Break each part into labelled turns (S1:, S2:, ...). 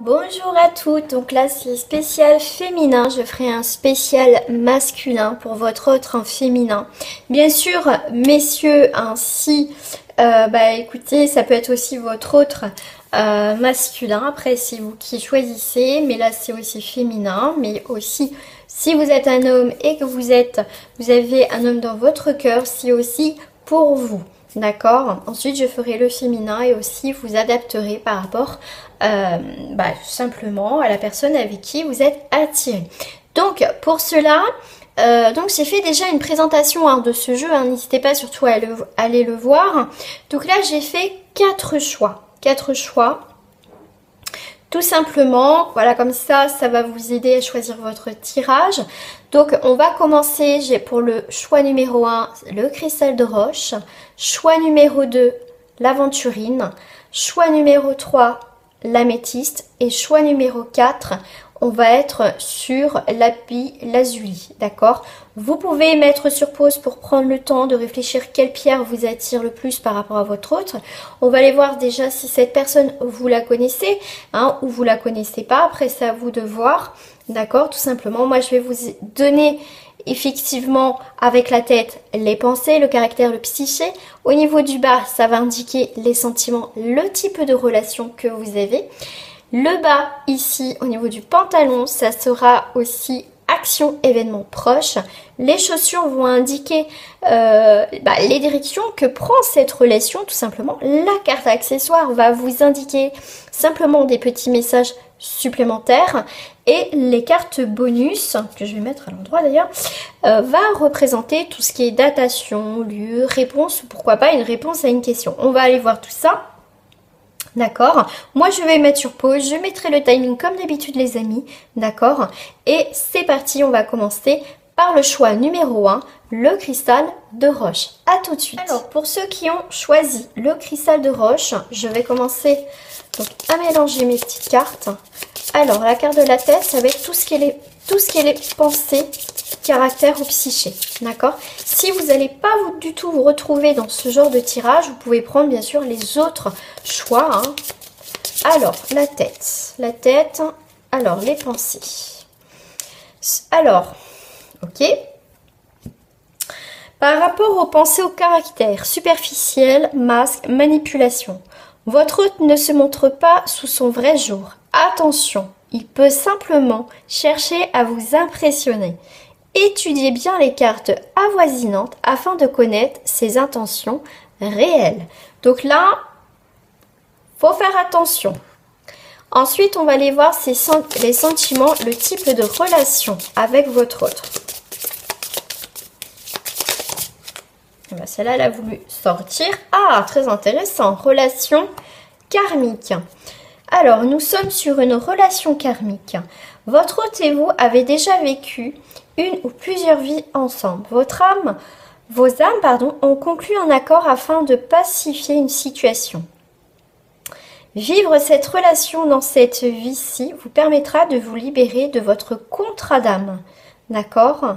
S1: Bonjour à toutes, donc là c'est spécial féminin, je ferai un spécial masculin pour votre autre en féminin. Bien sûr, messieurs, ainsi, écoutez, ça peut être aussi votre autre masculin, après c'est vous qui choisissez, mais là c'est aussi féminin, mais aussi si vous êtes un homme et que vous avez un homme dans votre cœur, c'est aussi pour vous. D'accord. Ensuite, je ferai le féminin et aussi vous adapterez par rapport tout simplement à la personne avec qui vous êtes attiré. Donc, pour cela, j'ai fait déjà une présentation de ce jeu. N'hésitez pas surtout à aller le voir. Donc là, j'ai fait 4 choix. 4 choix. Tout simplement, voilà, comme ça va vous aider à choisir votre tirage. Donc on va commencer, j'ai pour le choix numéro 1, le cristal de roche. Choix numéro 2, l'aventurine. Choix numéro 3, l'améthyste. Et choix numéro 4, on va être sur lapis lazuli, d'accord? Vous pouvez mettre sur pause pour prendre le temps de réfléchir quelle pierre vous attire le plus par rapport à votre autre. On va aller voir déjà si cette personne, vous la connaissez ou vous la connaissez pas. Après, c'est à vous de voir, d'accord? Tout simplement, moi je vais vous donner effectivement avec la tête les pensées, le caractère, le psyché. Au niveau du bas, ça va indiquer les sentiments, le type de relation que vous avez. Le bas, ici, au niveau du pantalon, ça sera aussi action, événement proche. Les chaussures vont indiquer les directions que prend cette relation, tout simplement. La carte accessoire va vous indiquer simplement des petits messages supplémentaires. Et les cartes bonus, que je vais mettre à l'endroit d'ailleurs, va représenter tout ce qui est datation, lieu, réponse, ou pourquoi pas une réponse à une question. On va aller voir tout ça. D'accord, moi je vais mettre sur pause, je mettrai le timing comme d'habitude les amis, d'accord? Et c'est parti, on va commencer par le choix numéro 1, le cristal de roche. A tout de suite. Alors pour ceux qui ont choisi le cristal de roche, je vais commencer donc à mélanger mes petites cartes. Alors la carte de la tête, ça va être tout ce qui est pensée, caractère ou psyché, d'accord? Si vous n'allez pas du tout vous retrouver dans ce genre de tirage, vous pouvez prendre bien sûr les autres choix. Alors, la tête, alors les pensées. Alors, ok. Par rapport aux pensées au caractère, superficiel, masque, manipulation, votre hôte ne se montre pas sous son vrai jour. Attention, il peut simplement chercher à vous impressionner. Étudiez bien les cartes avoisinantes afin de connaître ses intentions réelles. Donc là, faut faire attention. Ensuite, on va aller voir les sentiments, le type de relation avec votre autre. Celle-là, elle a voulu sortir. Ah, très intéressant. Relation karmique. Alors, nous sommes sur une relation karmique. Votre hôte et vous avez déjà vécu une ou plusieurs vies ensemble. Vos âmes ont conclu un accord afin de pacifier une situation. Vivre cette relation dans cette vie-ci vous permettra de vous libérer de votre contrat d'âme. D'accord?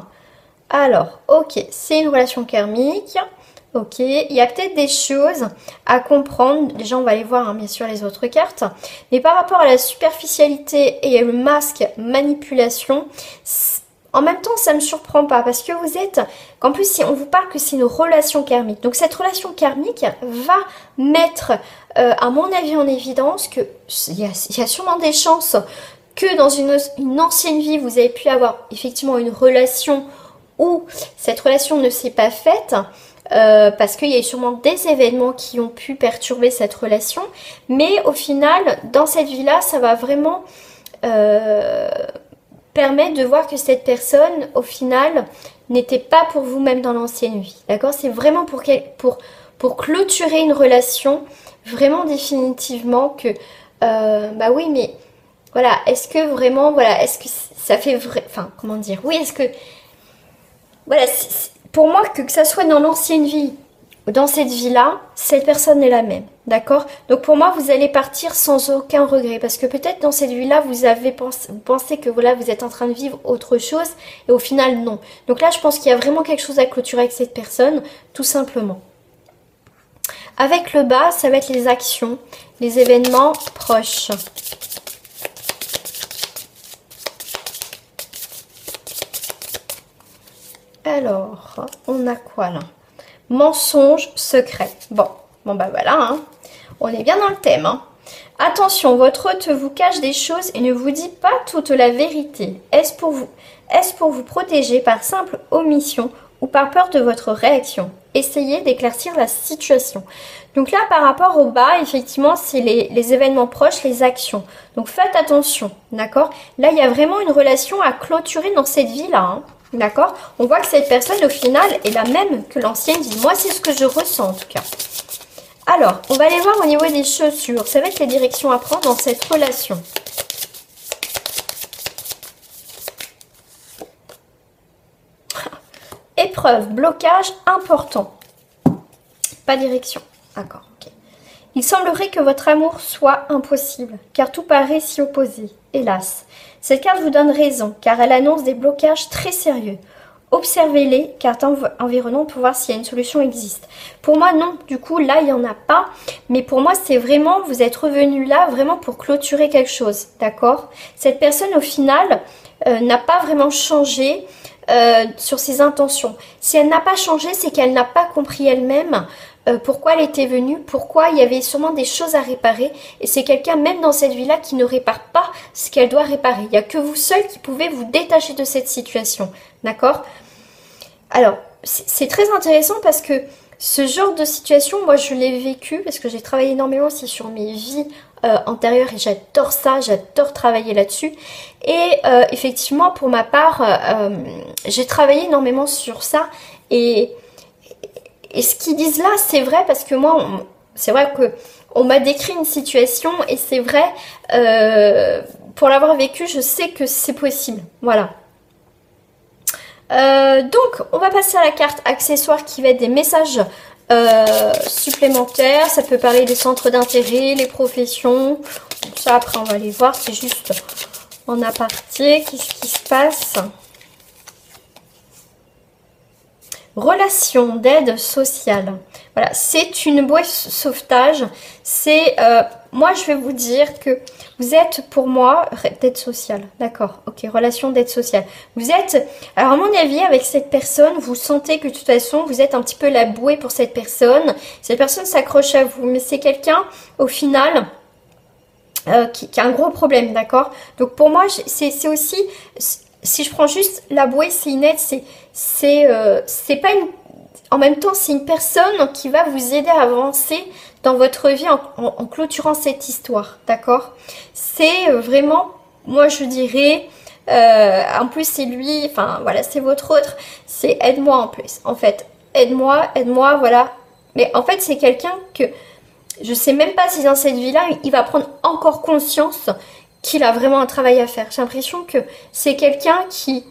S1: Alors, ok, c'est une relation karmique. Ok, il y a peut-être des choses à comprendre. Déjà, on va aller voir bien sûr les autres cartes. Mais par rapport à la superficialité et le masque manipulation, en même temps, ça ne me surprend pas parce que vous êtes... En plus, si on vous parle que c'est une relation karmique. Donc, cette relation karmique va mettre, à mon avis, en évidence qu'il y a sûrement des chances que dans une ancienne vie, vous avez pu avoir effectivement une relation où cette relation ne s'est pas faite. Parce qu'il y a sûrement des événements qui ont pu perturber cette relation. Mais au final, dans cette vie-là, ça va vraiment... permettre de voir que cette personne, au final, n'était pas pour vous-même dans l'ancienne vie. D'accord? C'est vraiment pour clôturer une relation, vraiment définitivement que... oui, mais voilà, est-ce que vraiment... Voilà, est-ce que ça fait vrai... Enfin, comment dire? Oui, est-ce que... Voilà, pour moi, que ça soit dans l'ancienne vie ou dans cette vie-là, cette personne est la même. D'accord? Donc pour moi, vous allez partir sans aucun regret. Parce que peut-être dans cette vie-là, vous pensez que voilà, vous êtes en train de vivre autre chose. Et au final, non. Donc là, je pense qu'il y a vraiment quelque chose à clôturer avec cette personne. Tout simplement. Avec le bas, ça va être les actions, les événements proches. Alors, on a quoi là? Mensonge secret. Bon bah voilà, hein. On est bien dans le thème. Hein. Attention, votre hôte vous cache des choses et ne vous dit pas toute la vérité. Est-ce pour vous protéger par simple omission ou par peur de votre réaction? Essayez d'éclaircir la situation. Donc là, par rapport au bas, effectivement, c'est les événements proches, les actions. Donc faites attention, d'accord? Là, il y a vraiment une relation à clôturer dans cette vie-là, hein, d'accord? On voit que cette personne, au final, est la même que l'ancienne vie. Moi, c'est ce que je ressens, en tout cas. Alors, on va aller voir au niveau des chaussures. Ça va être les directions à prendre dans cette relation. Épreuve, blocage important. Pas direction. D'accord, ok. Il semblerait que votre amour soit impossible, car tout paraît s'y opposer. Hélas, cette carte vous donne raison, car elle annonce des blocages très sérieux. Observez-les, cartes environnantes, pour voir s'il y a une solution existe. Pour moi, non. Du coup, là, il n'y en a pas. Mais pour moi, c'est vraiment, vous êtes revenu là vraiment pour clôturer quelque chose. D'accord? Cette personne, au final, n'a pas vraiment changé sur ses intentions. Si elle n'a pas changé, c'est qu'elle n'a pas compris elle-même pourquoi elle était venue, pourquoi il y avait sûrement des choses à réparer. Et c'est quelqu'un, même dans cette vie-là, qui ne répare pas ce qu'elle doit réparer. Il n'y a que vous seul qui pouvez vous détacher de cette situation. D'accord? Alors, c'est très intéressant parce que ce genre de situation, moi, je l'ai vécu parce que j'ai travaillé énormément aussi sur mes vies antérieures et j'adore ça, j'adore travailler là-dessus. Et effectivement, pour ma part, j'ai travaillé énormément sur ça et ce qu'ils disent là, c'est vrai parce que moi, c'est vrai que on m'a décrit une situation et c'est vrai, pour l'avoir vécu, je sais que c'est possible. Voilà. Donc, on va passer à la carte accessoire qui va être des messages supplémentaires. Ça peut parler des centres d'intérêt, les professions. Ça, après, on va aller voir. C'est juste en aparté. Qu'est-ce qui se passe? Relation d'aide sociale. Voilà, c'est une bouée sauvetage. C'est, moi je vais vous dire que vous êtes pour moi d'aide sociale. D'accord, ok, relation d'aide sociale. Vous êtes, alors à mon avis, avec cette personne, vous sentez que de toute façon, vous êtes un petit peu la bouée pour cette personne. Cette personne s'accroche à vous, mais c'est quelqu'un, au final, qui a un gros problème, d'accord? Donc pour moi, c'est aussi, si je prends juste la bouée, c'est une aide, c'est pas une... En même temps, c'est une personne qui va vous aider à avancer dans votre vie en clôturant cette histoire, d'accord? C'est vraiment, moi je dirais, en plus c'est lui, enfin voilà, c'est votre autre, c'est aide-moi en plus, en fait. Aide-moi, voilà. Mais en fait, c'est quelqu'un que, je sais même pas si dans cette vie-là, il va prendre encore conscience qu'il a vraiment un travail à faire. J'ai l'impression que c'est quelqu'un qui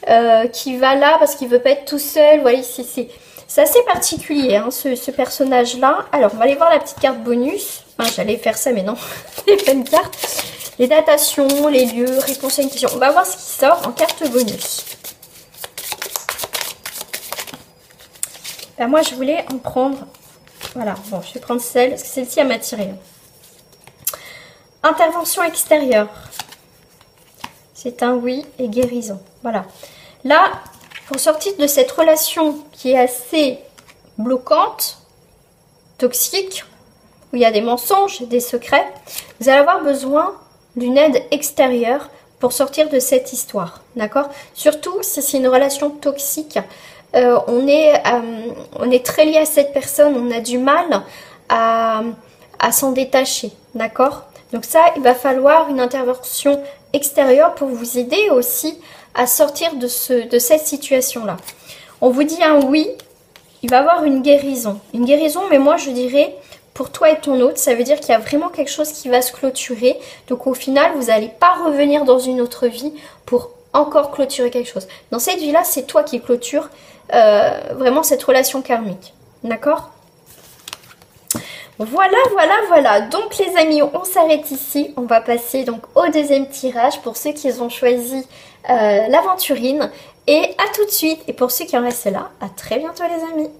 S1: va là parce qu'il veut pas être tout seul. Voilà, c'est assez particulier, hein, ce personnage-là. Alors, on va aller voir la petite carte bonus. Enfin, j'allais faire ça, mais non. Les pleines cartes. Les datations, les lieux, réponse à une question. On va voir ce qui sort en carte bonus. Ben, moi, je voulais en prendre... Voilà, bon, je vais prendre celle, parce que celle-ci, elle m'a tiré. Intervention extérieure. C'est un oui et guérison. Voilà. Là, pour sortir de cette relation qui est assez bloquante, toxique, où il y a des mensonges, des secrets, vous allez avoir besoin d'une aide extérieure pour sortir de cette histoire. D'accord? Surtout si c'est une relation toxique, on est très lié à cette personne, on a du mal à s'en détacher. D'accord? Donc ça, il va falloir une intervention extérieure pour vous aider aussi à sortir de cette situation-là. On vous dit un oui, il va y avoir une guérison. Une guérison, mais moi je dirais, pour toi et ton autre, ça veut dire qu'il y a vraiment quelque chose qui va se clôturer. Donc au final, vous n'allez pas revenir dans une autre vie pour encore clôturer quelque chose. Dans cette vie-là, c'est toi qui clôture vraiment cette relation karmique. D'accord ? Voilà. Donc les amis, on s'arrête ici. On va passer donc au deuxième tirage pour ceux qui ont choisi l'aventurine. Et à tout de suite. Et pour ceux qui en restent là, à très bientôt les amis.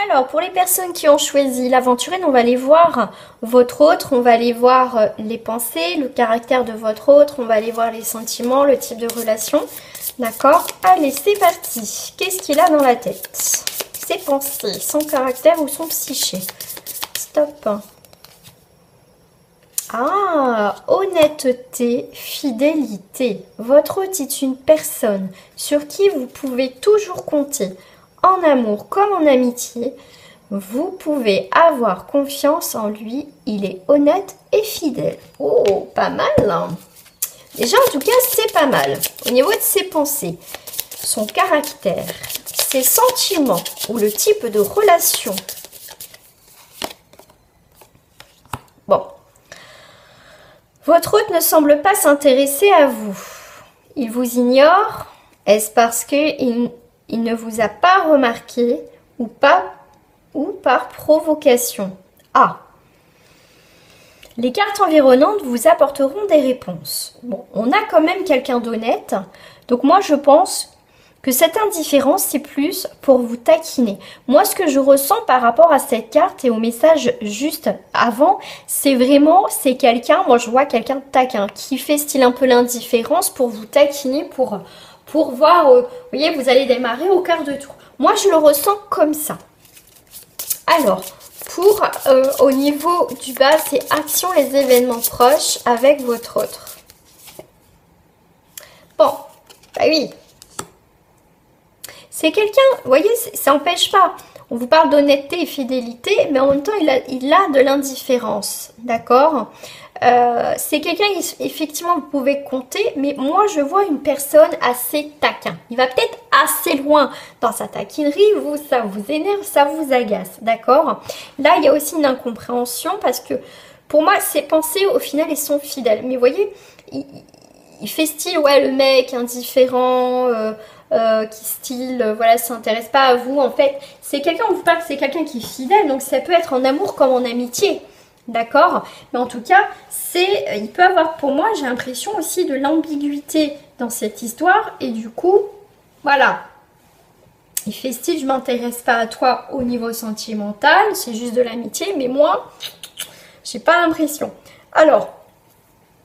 S1: Alors pour les personnes qui ont choisi l'aventurine, on va aller voir votre autre. On va aller voir les pensées, le caractère de votre autre. On va aller voir les sentiments, le type de relation. D'accord? Allez, c'est parti. Qu'est-ce qu'il a dans la tête? Ses pensées, son caractère ou son psyché? Stop. Ah, honnêteté, fidélité. Votre hôte est une personne sur qui vous pouvez toujours compter, en amour comme en amitié. Vous pouvez avoir confiance en lui, il est honnête et fidèle. Oh, pas mal, hein. Déjà, en tout cas, c'est pas mal. Au niveau de ses pensées, son caractère, ses sentiments ou le type de relation. Bon. Votre hôte ne semble pas s'intéresser à vous. Il vous ignore. Est-ce parce qu'il ne vous a pas remarqué ou par provocation? Ah. Les cartes environnantes vous apporteront des réponses. Bon, on a quand même quelqu'un d'honnête. Donc moi, je pense que cette indifférence, c'est plus pour vous taquiner. Moi, ce que je ressens par rapport à cette carte et au message juste avant, c'est vraiment, c'est quelqu'un, moi je vois quelqu'un de taquin, qui fait style un peu l'indifférence pour vous taquiner, pour voir, vous voyez, vous allez démarrer au quart de tour. Moi, je le ressens comme ça. Alors, au niveau du bas, c'est action, les événements proches avec votre autre. Bon, bah oui. C'est quelqu'un, vous voyez, ça n'empêche pas. On vous parle d'honnêteté et fidélité, mais en même temps, il a de l'indifférence, d'accord? C'est quelqu'un, effectivement, vous pouvez compter, mais moi, je vois une personne assez taquin. Il va peut-être assez loin dans sa taquinerie, ça vous énerve, ça vous agace, d'accord? Là, il y a aussi une incompréhension, parce que, pour moi, ses pensées, au final, elles sont fidèles. Mais vous voyez, il fait style, ouais, le mec indifférent, qui style, voilà, s'intéresse pas à vous. En fait, c'est quelqu'un, on vous parle que c'est quelqu'un qui est fidèle, donc ça peut être en amour comme en amitié, d'accord? Mais en tout cas, il peut avoir, pour moi, j'ai l'impression aussi de l'ambiguïté dans cette histoire, et du coup, voilà. Il fait style, je m'intéresse pas à toi au niveau sentimental, c'est juste de l'amitié, mais moi, j'ai pas l'impression. Alors,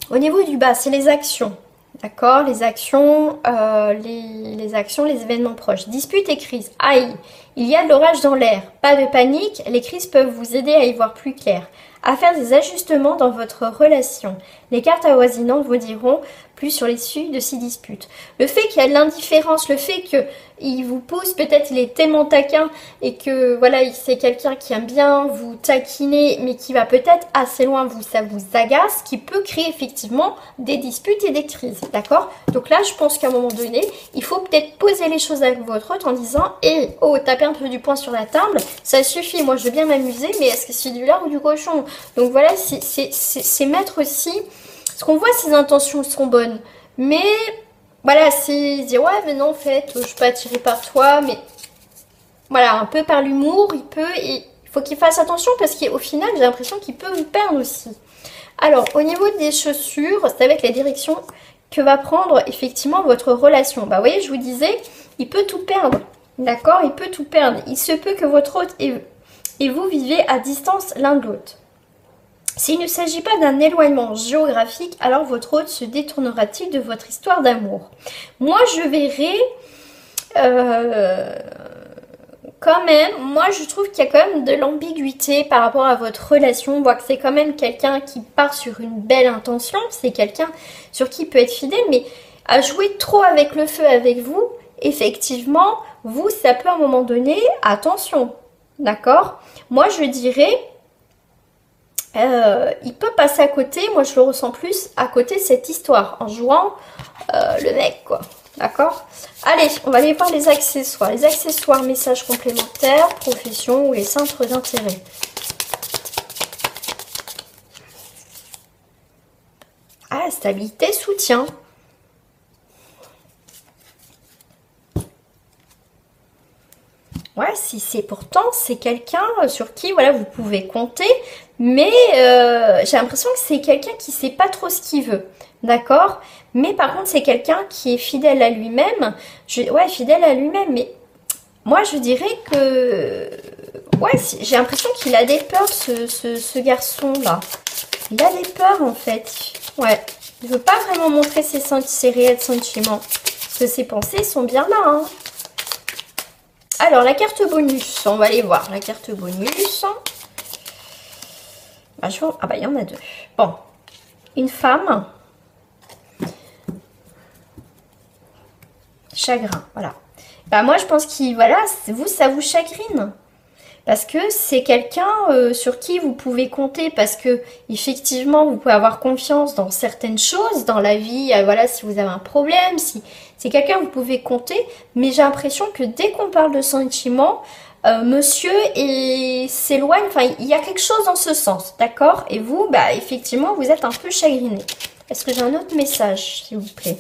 S1: au niveau du bas, c'est les actions. D'accord, les actions, les événements proches. Disputes et crises. Aïe, il y a de l'orage dans l'air. Pas de panique, les crises peuvent vous aider à y voir plus clair. À faire des ajustements dans votre relation. Les cartes avoisinantes vous diront plus sur l'issue de ces disputes. Le fait qu'il y a de l'indifférence, le fait qu'il vous pousse, peut-être il est tellement taquin et que voilà, c'est quelqu'un qui aime bien vous taquiner, mais qui va peut-être assez loin, ça vous agace, qui peut créer effectivement des disputes et des crises, d'accord? Donc là, je pense qu'à un moment donné, il faut peut-être poser les choses avec votre hôte en disant « Eh, oh, tapez un peu du poing sur la table, ça suffit, moi je veux bien m'amuser, mais est-ce que c'est du lard ou du cochon ?» Donc voilà, c'est mettre aussi... Parce qu'on voit ses intentions sont bonnes, mais voilà, c'est dire ouais mais non en fait je suis pas attirée par toi, mais voilà, un peu par l'humour, il faut qu'il fasse attention parce qu'au final j'ai l'impression qu'il peut vous perdre aussi. Alors au niveau des chaussures, c'est avec la direction que va prendre effectivement votre relation. Bah vous voyez, je vous disais, il peut tout perdre, d'accord, il peut tout perdre. Il se peut que votre hôte et vous vivez à distance l'un de l'autre. S'il ne s'agit pas d'un éloignement géographique, alors votre hôte se détournera-t-il de votre histoire d'amour? Moi, je verrai quand même, moi je trouve qu'il y a quand même de l'ambiguïté par rapport à votre relation. On voit que c'est quand même quelqu'un qui part sur une belle intention, c'est quelqu'un sur qui il peut être fidèle, mais à jouer trop avec le feu avec vous, effectivement, vous, ça peut à un moment donné, attention, d'accord? Moi, je dirais... il peut passer à côté, moi je le ressens plus à côté de cette histoire, en jouant le mec quoi, d'accord? Allez, on va aller voir les accessoires. Les accessoires, messages complémentaires, profession ou les centres d'intérêt. Ah, stabilité, soutien. Ouais, si c'est pourtant, c'est quelqu'un sur qui voilà, vous pouvez compter, mais j'ai l'impression que c'est quelqu'un qui sait pas trop ce qu'il veut, d'accord? Mais par contre, c'est quelqu'un qui est fidèle à lui-même, ouais, fidèle à lui-même, mais moi je dirais que, ouais, j'ai l'impression qu'il a des peurs, ce garçon-là. Il a des peurs en fait, ouais, il veut pas vraiment montrer ses réels sentiments. que ces pensées sont bien là. Hein. Alors, la carte bonus, on va aller voir. La carte bonus. Ah bah, il y en a deux. Bon, une femme. Chagrin, voilà. Bah, moi, je pense que, voilà, vous, ça vous chagrine. Parce que c'est quelqu'un sur qui vous pouvez compter, parce que effectivement vous pouvez avoir confiance dans certaines choses dans la vie, voilà, si vous avez un problème, si c'est quelqu'un que vous pouvez compter, mais j'ai l'impression que dès qu'on parle de sentiments, monsieur s'éloigne, enfin il y a quelque chose dans ce sens, d'accord? Et vous, bah effectivement vous êtes un peu chagriné. Est-ce que j'ai un autre message, s'il vous plaît?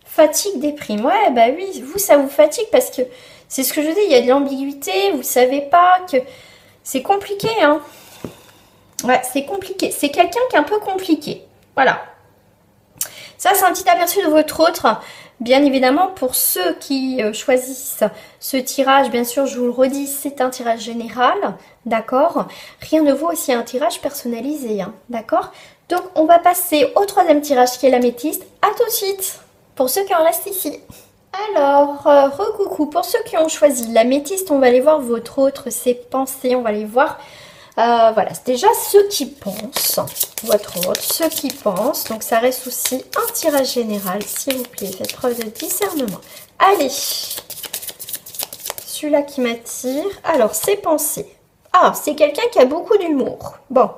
S1: Fatigue, déprime, ouais, bah oui, vous ça vous fatigue parce que c'est ce que je dis, il y a de l'ambiguïté, vous ne savez pas que... C'est compliqué, hein. Ouais, c'est compliqué. C'est quelqu'un qui est un peu compliqué. Voilà. Ça, c'est un petit aperçu de votre autre. Bien évidemment, pour ceux qui choisissent ce tirage, bien sûr, je vous le redis, c'est un tirage général, d'accord? Rien ne vaut aussi un tirage personnalisé, hein, d'accord? Donc, on va passer au troisième tirage qui est l'améthyste. À tout de suite, pour ceux qui en restent ici. Alors, recoucou, pour ceux qui ont choisi l'améthyste, on va aller voir votre autre, ses pensées, on va aller voir, voilà, c'est déjà ceux qui pensent, votre autre, ceux qui pensent, donc ça reste aussi un tirage général, s'il vous plaît, faites preuve de discernement. Allez, celui-là qui m'attire, alors, ses pensées. Ah, c'est quelqu'un qui a beaucoup d'humour. Bon,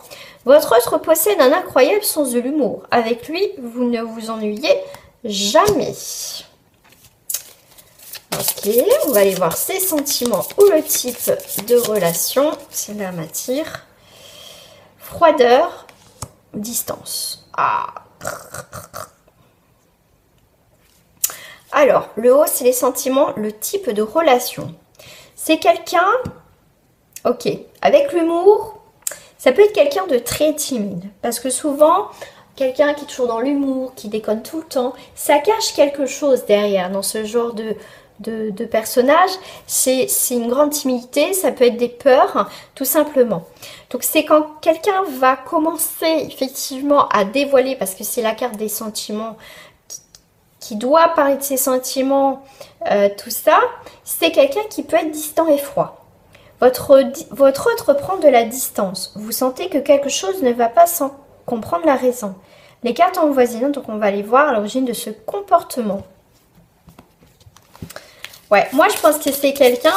S1: votre autre possède un incroyable sens de l'humour. Avec lui, vous ne vous ennuyez jamais. Ok, on va aller voir ses sentiments ou le type de relation. C'est là m'attire. Froideur, distance. Ah. Alors, le haut, c'est les sentiments, le type de relation. C'est quelqu'un, ok, avec l'humour, ça peut être quelqu'un de très timide. Parce que souvent, quelqu'un qui est toujours dans l'humour, qui déconne tout le temps, ça cache quelque chose derrière dans ce genre de personnages. C'est une grande timidité, ça peut être des peurs, tout simplement. Donc c'est quand quelqu'un va commencer effectivement à dévoiler, parce que c'est la carte des sentiments, qui doit parler de ses sentiments, tout ça, c'est quelqu'un qui peut être distant et froid. Votre autre prend de la distance. Vous sentez que quelque chose ne va pas sans comprendre la raison. Les cartes en voisinant, donc on va aller voir l'origine de ce comportement. Ouais, moi je pense que c'est quelqu'un,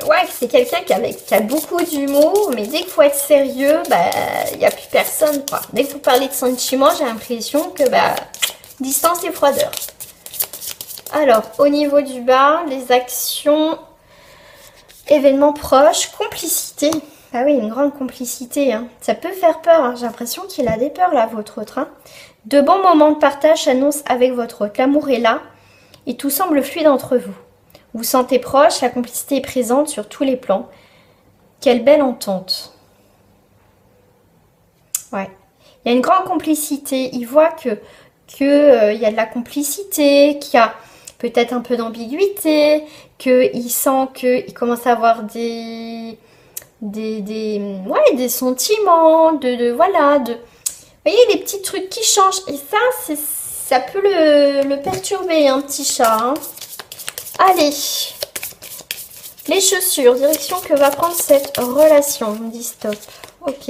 S1: ouais, c'est quelqu'un qui a beaucoup d'humour, mais dès qu'il faut être sérieux, bah, il n'y a plus personne, quoi. Dès que vous parlez de sentiments, j'ai l'impression que, bah, distance et froideur. Alors, au niveau du bas, les actions, événements proches, complicité. Ah oui, une grande complicité, hein. Ça peut faire peur, hein. J'ai l'impression qu'il a des peurs, là, votre autre, hein. De bons moments de partage s'annoncent avec votre autre. L'amour est là. Et tout semble fluide entre vous. Vous sentez proche, la complicité est présente sur tous les plans. Quelle belle entente. Ouais. Il y a une grande complicité. Il voit que y a de la complicité, qu'il y a peut-être un peu d'ambiguïté, qu'il sent qu'il commence à avoir des sentiments, voilà, vous voyez, les petits trucs qui changent. Et ça peut le perturber, un petit chat. Hein. Allez. Les chaussures. Direction que va prendre cette relation. On me dit stop. Ok.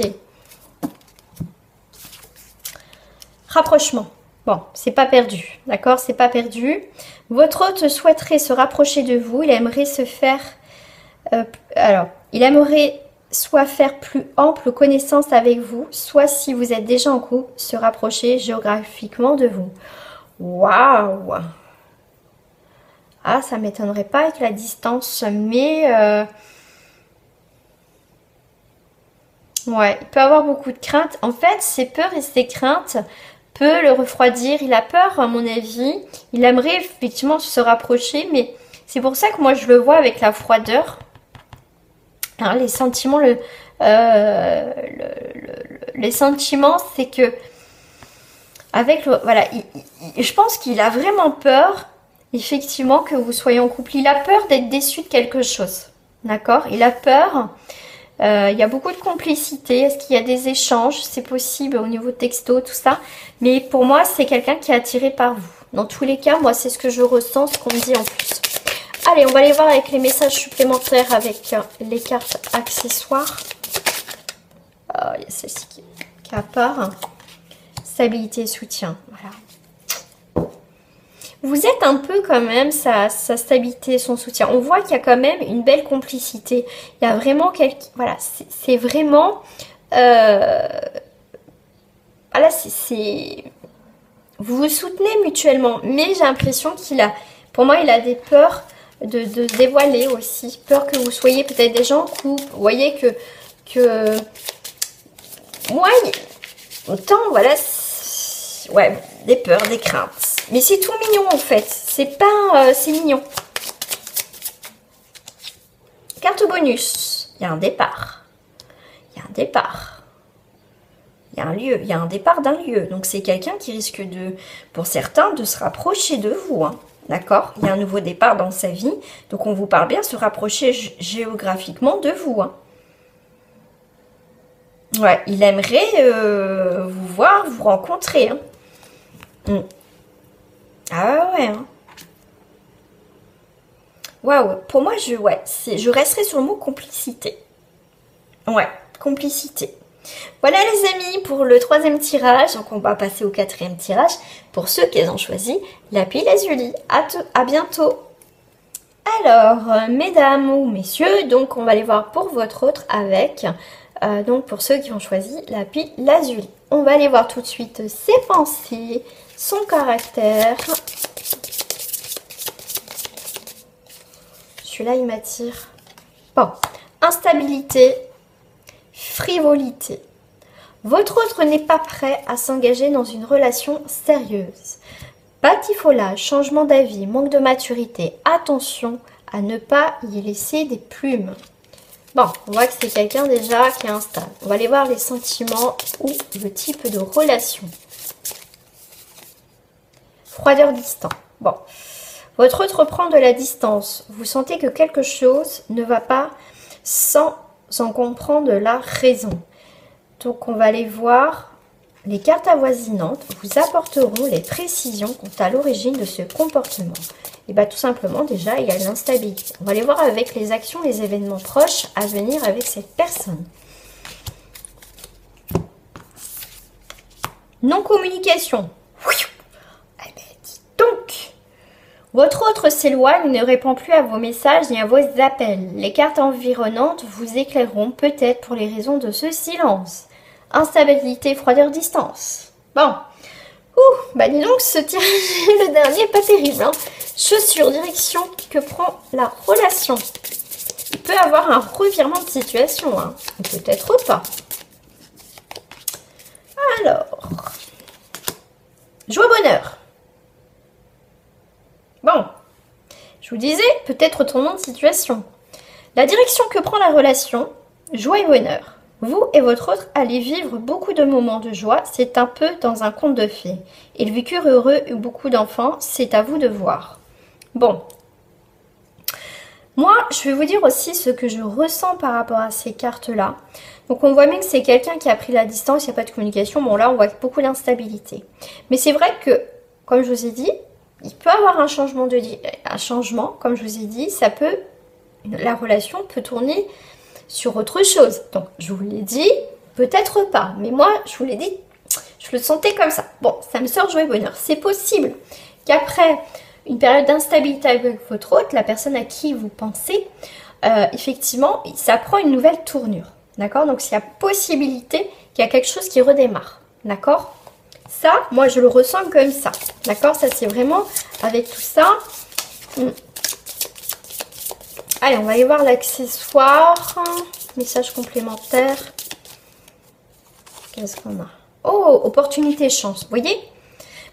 S1: Rapprochement. Bon, c'est pas perdu. D'accord, c'est pas perdu. Votre hôte souhaiterait se rapprocher de vous. Il aimerait se faire... il aimerait soit faire plus ample connaissance avec vous, soit si vous êtes déjà en couple, se rapprocher géographiquement de vous. Waouh! Ah, ça m'étonnerait pas avec la distance, mais... ouais, il peut avoir beaucoup de craintes. En fait, ses peurs et ses craintes peut le refroidir. Il a peur, à mon avis. Il aimerait effectivement se rapprocher, mais c'est pour ça que moi, je le vois avec la froideur. Alors, les sentiments, les sentiments, c'est que avec voilà, je pense qu'il a vraiment peur, effectivement, que vous soyez en couple. Il a peur d'être déçu de quelque chose, d'accord? Il a peur. Il y a beaucoup de complicité. Est-ce qu'il y a des échanges? C'est possible au niveau de texto, tout ça. Mais pour moi, c'est quelqu'un qui est attiré par vous. Dans tous les cas, moi, c'est ce que je ressens, ce qu'on me dit en plus. Allez, on va aller voir avec les messages supplémentaires avec les cartes accessoires. Oh, il y a celle-ci qui est à part. Stabilité et soutien. Voilà. Vous êtes un peu quand même sa stabilité et son soutien. On voit qu'il y a quand même une belle complicité. Il y a vraiment quelque... Voilà, c'est vraiment... voilà, c'est... Vous vous soutenez mutuellement. Mais j'ai l'impression qu'il a... Pour moi, il a des peurs de dévoiler aussi. Peur que vous soyez peut-être déjà en couple. Vous voyez que... Moi, autant, voilà... Ouais, des peurs, des craintes. Mais c'est tout mignon en fait. C'est pas... c'est mignon. Carte bonus. Il y a un départ. Il y a un départ. Il y a un lieu. Il y a un départ d'un lieu. Donc c'est quelqu'un qui risque de, pour certains, de se rapprocher de vous. Hein. D'accord? Il y a un nouveau départ dans sa vie. Donc on vous parle bien, se rapprocher géographiquement de vous. Hein. Ouais, il aimerait vous voir, vous rencontrer. Hein. Ah ouais. Hein. Waouh. Pour moi, je resterai sur le mot complicité. Ouais, complicité. Voilà les amis pour le 3e tirage. Donc on va passer au 4e tirage. Pour ceux qui ont choisi l'appli Lazuli. À bientôt. Alors, mesdames ou messieurs, donc on va aller voir pour votre autre avec... donc pour ceux qui ont choisi l'appli Lazuli. On va aller voir tout de suite ses pensées, son caractère. Celui-là, il m'attire. Bon, instabilité, frivolité. Votre autre n'est pas prêt à s'engager dans une relation sérieuse. Batifolage, changement d'avis, manque de maturité. Attention à ne pas y laisser des plumes. Bon, on voit que c'est quelqu'un déjà qui est instable. On va aller voir les sentiments ou le type de relation. Froideur distant. Bon, votre autre prend de la distance. Vous sentez que quelque chose ne va pas sans en comprendre la raison. Donc, on va aller voir les cartes avoisinantes. Vous apporteront les précisions quant à l'origine de ce comportement. Et bien tout simplement, déjà, il y a l'instabilité. On va aller voir avec les actions, les événements proches à venir avec cette personne. Non-communication. Eh bien, dis donc. Votre autre s'éloigne et ne répond plus à vos messages ni à vos appels. Les cartes environnantes vous éclaireront peut-être pour les raisons de ce silence. Instabilité, froideur, distance. Bon. Bah dis donc, ce tirage, le dernier, pas terrible. Hein. Chaussure, direction que prend la relation. Il peut avoir un revirement de situation. Hein. Peut-être pas. Alors. Joie, bonheur. Bon. Je vous disais, peut-être retournement de situation. La direction que prend la relation, joie et bonheur. Vous et votre autre allez vivre beaucoup de moments de joie, c'est un peu dans un conte de fées. Ils vécurent heureux et beaucoup d'enfants, c'est à vous de voir. Bon. Moi, je vais vous dire aussi ce que je ressens par rapport à ces cartes-là. Donc on voit bien que c'est quelqu'un qui a pris la distance, il n'y a pas de communication. Bon là, on voit beaucoup d'instabilité. Mais c'est vrai que, comme je vous ai dit, il peut avoir un changement, comme je vous ai dit, la relation peut tourner sur autre chose. Donc, je vous l'ai dit, peut-être pas. Mais moi, je vous l'ai dit, je le sentais comme ça. Bon, ça me sort joie et bonheur. C'est possible qu'après une période d'instabilité avec votre autre, la personne à qui vous pensez, effectivement, ça prend une nouvelle tournure. D'accord? Donc, il y a possibilité qu'il y a quelque chose qui redémarre. D'accord? Ça, moi, je le ressens comme ça. D'accord? Ça, c'est vraiment avec tout ça. Allez, on va aller voir l'accessoire. Message complémentaire. Qu'est-ce qu'on a? Oh, opportunité, chance. Vous voyez?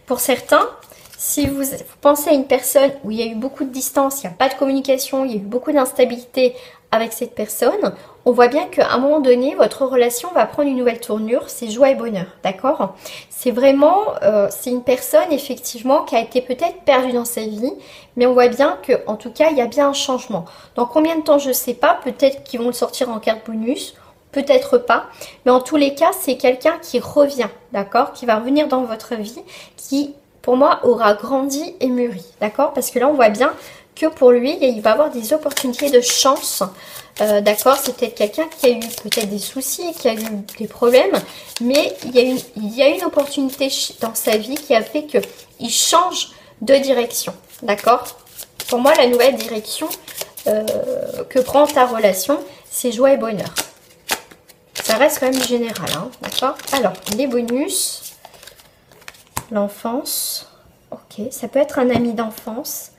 S1: Pour certains, si vous pensez à une personne où il y a eu beaucoup de distance, il n'y a pas de communication, il y a eu beaucoup d'instabilité avec cette personne, on voit bien qu'à un moment donné, votre relation va prendre une nouvelle tournure, c'est joie et bonheur, d'accord? C'est vraiment, c'est une personne effectivement qui a été peut-être perdue dans sa vie, mais on voit bien qu'en tout cas, il y a bien un changement. Dans combien de temps, je ne sais pas, peut-être qu'ils vont le sortir en carte bonus, peut-être pas, mais en tous les cas, c'est quelqu'un qui revient, d'accord? Qui va revenir dans votre vie, qui pour moi, aura grandi et mûri, d'accord? Parce que là, on voit bien que pour lui, il va avoir des opportunités de chance, d'accord? C'est peut-être quelqu'un qui a eu peut-être des soucis, qui a eu des problèmes, mais il y a une opportunité dans sa vie qui a fait qu'il change de direction, d'accord? Pour moi, la nouvelle direction que prend ta relation, c'est joie et bonheur. Ça reste quand même général, hein, d'accord? Alors, les bonus, l'enfance, ok, ça peut être un ami d'enfance.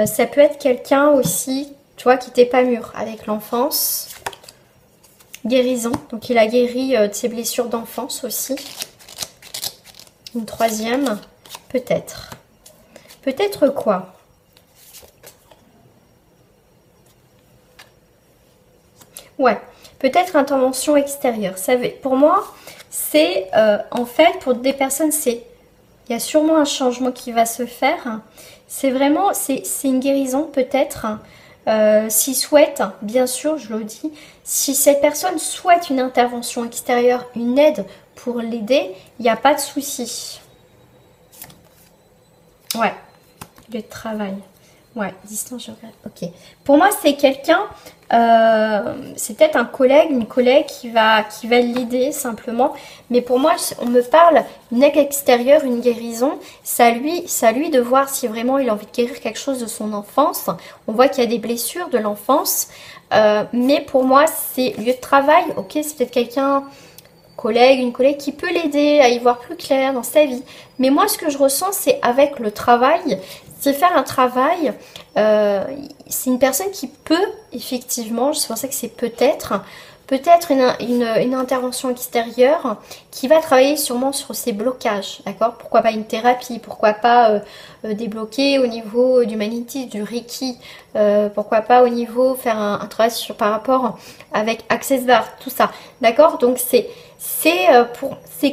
S1: Ça peut être quelqu'un aussi, tu vois, qui n'était pas mûr avec l'enfance. Guérison, donc il a guéri de ses blessures d'enfance aussi. Une troisième, peut-être. Peut-être quoi? Ouais, peut-être intervention extérieure. Ça, pour moi, c'est en fait, pour des personnes, il y a sûrement un changement qui va se faire. C'est vraiment, c'est une guérison peut-être. S'il souhaite, bien sûr, je le dis, si cette personne souhaite une intervention extérieure, une aide pour l'aider, il n'y a pas de souci. Ouais, lieu de travail. Ouais, distance géographique. Ok. Pour moi, c'est quelqu'un, c'est peut-être un collègue, une collègue qui va l'aider simplement. Mais pour moi, on me parle d'une aide extérieure, une guérison. Ça lui de voir si vraiment il a envie de guérir quelque chose de son enfance. On voit qu'il y a des blessures de l'enfance. Mais pour moi, c'est lieu de travail. Ok, c'est peut-être quelqu'un, une collègue qui peut l'aider à y voir plus clair dans sa vie. Mais moi, ce que je ressens, c'est avec le travail. C'est faire un travail, c'est une personne qui peut, effectivement, c'est pour ça que c'est peut-être une intervention extérieure qui va travailler sûrement sur ses blocages, d'accord? Pourquoi pas une thérapie, pourquoi pas débloquer au niveau du magnétisme, du Reiki, pourquoi pas au niveau faire un travail par rapport avec Access Bar, tout ça, d'accord? Donc c'est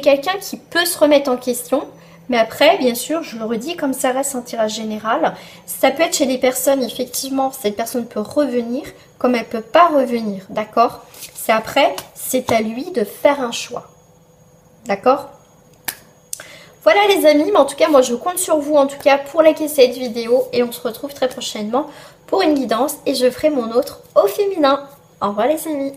S1: quelqu'un qui peut se remettre en question. Mais après, bien sûr, je le redis, comme ça reste un tirage général, ça peut être chez des personnes, effectivement, cette personne peut revenir, comme elle ne peut pas revenir, d'accord? C'est à lui de faire un choix, d'accord? Voilà les amis, mais en tout cas, moi je compte sur vous, en tout cas, pour liker cette vidéo, et on se retrouve très prochainement pour une guidance, et je ferai mon autre au féminin. Au revoir les amis!